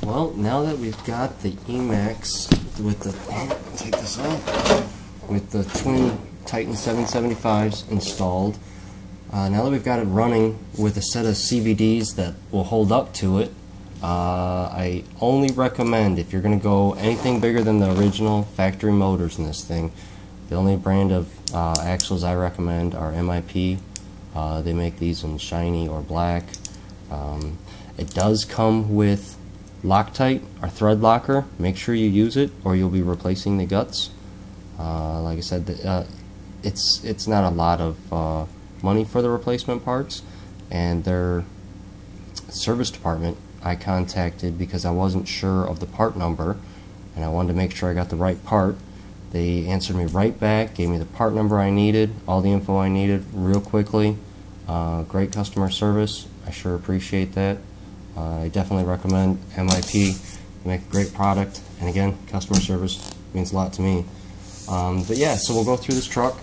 Well, now that we've got the Maxx with the, take this off, with the twin Titan 775s installed, now that we've got it running with a set of CVDs that will hold up to it, I only recommend, if you're going to go anything bigger than the original factory motors in this thing, the only brand of axles I recommend are MIP. They make these in shiny or black. It does come with Loctite or thread locker. Make sure you use it or you'll be replacing the guts. Like I said, it's not a lot of money for the replacement parts, and their service department I contacted because I wasn't sure of the part number and I wanted to make sure I got the right part. They answered me right back, gave me the part number I needed, all the info I needed real quickly. Great customer service. I sure appreciate that. I definitely recommend MIP. They make a great product, and again, customer service means a lot to me. But yeah, so we'll go through this truck,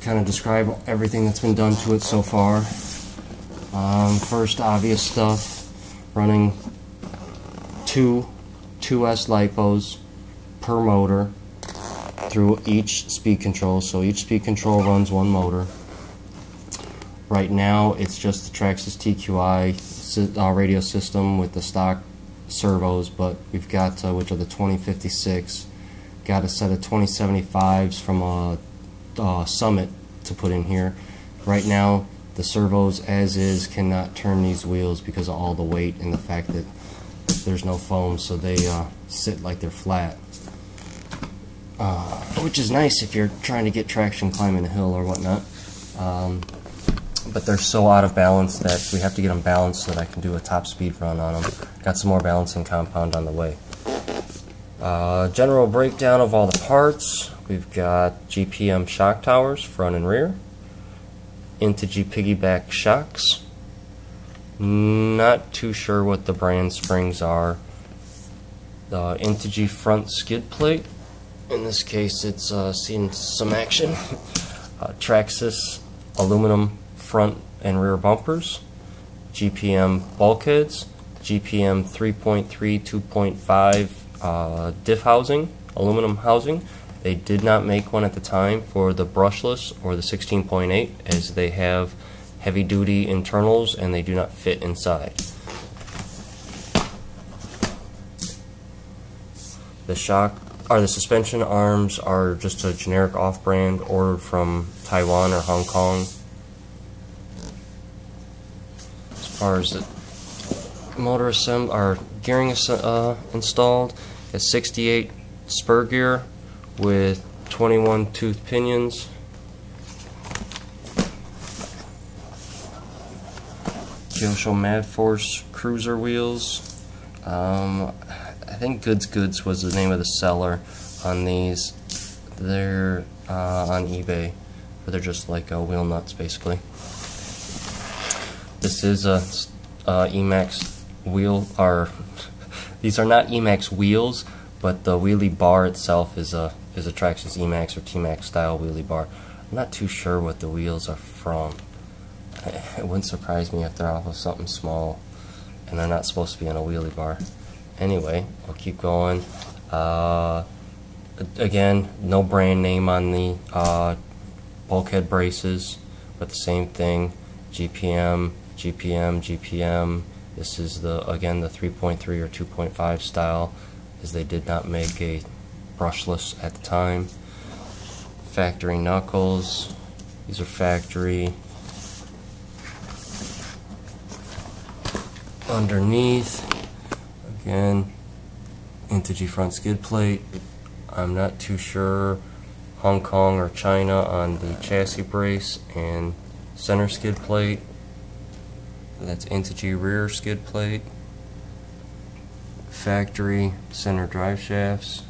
kind of describe everything that's been done to it so far. First obvious stuff, running two 2S lipos per motor through each speed control, so each speed control runs one motor. Right now it's just the Traxxas TQI radio system with the stock servos, but we've got, which are the 2056, got a set of 2075s from a Summit to put in here. Right now the servos as is cannot turn these wheels because of all the weight and the fact that there's no foam, so they sit like they're flat, which is nice if you're trying to get traction climbing a hill or whatnot. But they're so out of balance that we have to get them balanced so that I can do a top speed run on them. Got some more balancing compound on the way. General breakdown of all the parts. We've got GPM shock towers, front and rear. Integy piggyback shocks. Not too sure what the brand springs are. The Integy front skid plate. In this case, it's seen some action. Traxxas aluminum front and rear bumpers, GPM bulkheads, GPM 3.3, 2.5 diff housing, aluminum housing. They did not make one at the time for the brushless or the 16.8, as they have heavy duty internals and they do not fit inside. The suspension arms are just a generic off-brand ordered from Taiwan or Hong Kong. As far as the motor gearing installed, it's 68 spur gear with 21 tooth pinions. Kyosho Mad Force cruiser wheels. I think Goods was the name of the seller on these. They're on eBay, but they're just like wheel nuts basically. This is a Emax wheel, or these are not Emax wheels, but the wheelie bar itself is a Traxxas Emax or T-Max style wheelie bar. I'm not too sure what the wheels are from. It wouldn't surprise me if they're off of something small and they're not supposed to be on a wheelie bar. Anyway, I'll keep going. Again, no brand name on the bulkhead braces, but the same thing. GPM. This is again the 3.3 or 2.5 style, as they did not make a brushless at the time. Factory knuckles. These are factory. Underneath, again, Integy front skid plate. I'm not too sure, Hong Kong or China on the chassis brace and center skid plate. That's Integy rear skid plate. Factory center drive shafts.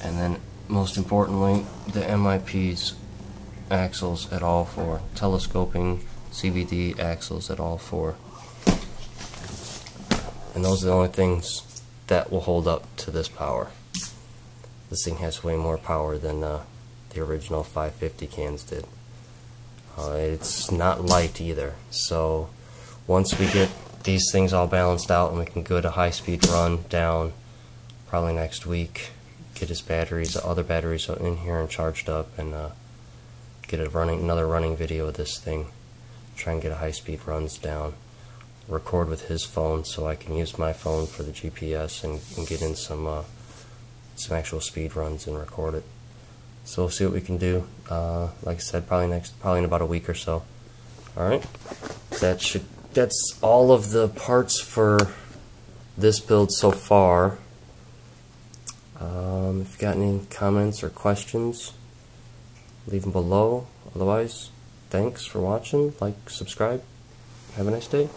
And then, most importantly, the MIP's axles at all four. Telescoping CVD axles at all four. And those are the only things that will hold up to this power. This thing has way more power than the original 550 cans did. It's not light either, so once we get get these things all balanced out, and we can go to high-speed run down probably next week. Get his batteries, the other batteries in here and charged up, and get another running video of this thing. Try and get a high-speed runs down. Record with his phone so I can use my phone for the GPS and get in some actual speed runs and record it. So we'll see what we can do. Like I said, probably in about a week or so. All right, that's all of the parts for this build so far. If you've got any comments or questions, leave them below. Otherwise, thanks for watching. Like, subscribe. Have a nice day.